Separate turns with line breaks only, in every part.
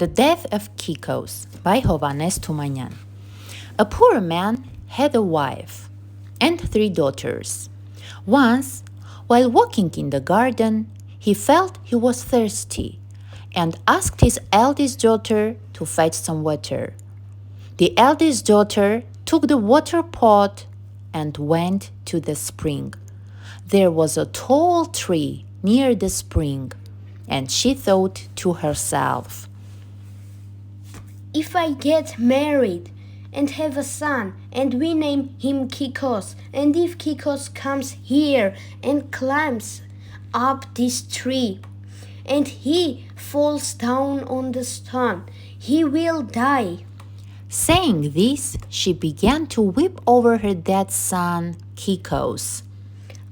The Death of Kikos by Hovhannes Tumanyan. A poor man had a wife and 3 daughters. Once, while walking in the garden, he felt he was thirsty and asked his eldest daughter to fetch some water. The eldest daughter took the water pot and went to the spring. There was a tall tree near the spring, and she thought to herself,
"If I get married and have a son, and we name him Kikos, and if Kikos comes here and climbs up this tree, and he falls down on the stone, he will die."
Saying this, she began to weep over her dead son, Kikos.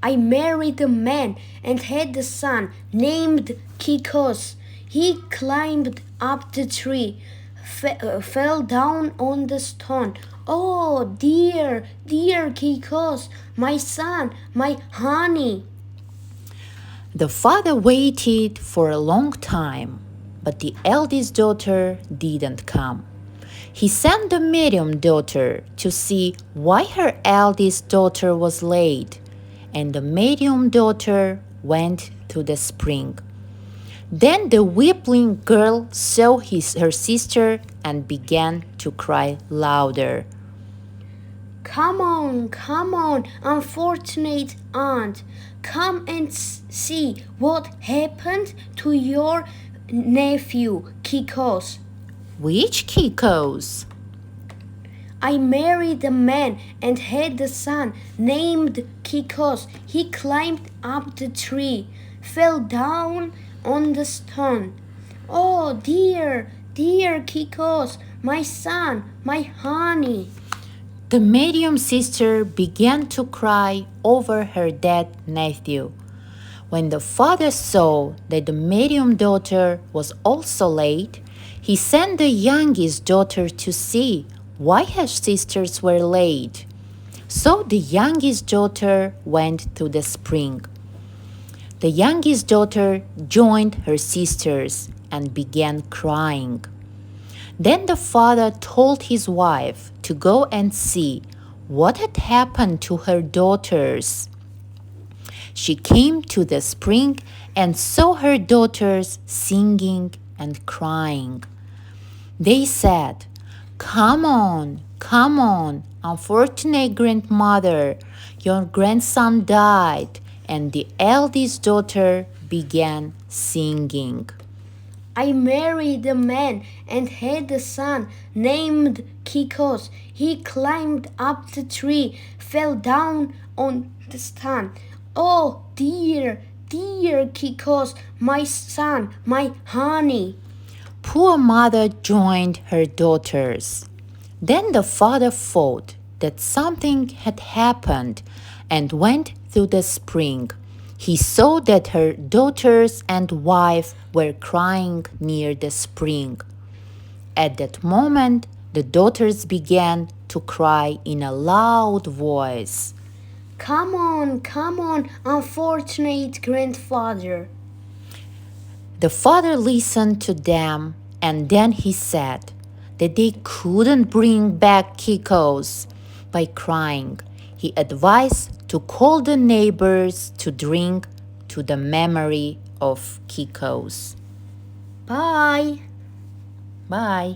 "I married a man and had a son named Kikos. He climbed up the tree, fell down on the stone. Oh, dear, dear Kikos, my son, my honey."
The father waited for a long time, but the eldest daughter didn't come. He sent the medium daughter to see why her eldest daughter was late, and the medium daughter went to the spring. Then the weeping girl saw her sister and began to cry louder.
Come on, unfortunate aunt. Come and see what happened to your nephew, Kikos."
Which Kikos?
"I married a man and had a son named Kikos. He climbed up the tree, fell down on the stone. Oh, dear, dear Kikos, my son, my honey."
The medium sister began to cry over her dead nephew. When the father saw that the medium daughter was also late, he sent the youngest daughter to see why her sisters were late. So the youngest daughter went to the spring. The youngest daughter joined her sisters and began crying. Then the father told his wife to go and see what had happened to her daughters. She came to the spring and saw her daughters singing and crying. They said, come on, unfortunate grandmother, your grandson died." And the eldest daughter began singing.
"I married a man and had a son named Kikos. He climbed up the tree, fell down on the stone. Oh, dear, dear Kikos, my son, my honey."
Poor mother joined her daughters. Then the father thought that something had happened and went to the spring. He saw that her daughters and wife were crying near the spring. At that moment, the daughters began to cry in a loud voice.
Come on, unfortunate grandfather."
The father listened to them, and then he said that they couldn't bring back Kikos by crying. He advised to call the neighbors to drink to the memory of Kikos.
Bye.
Bye.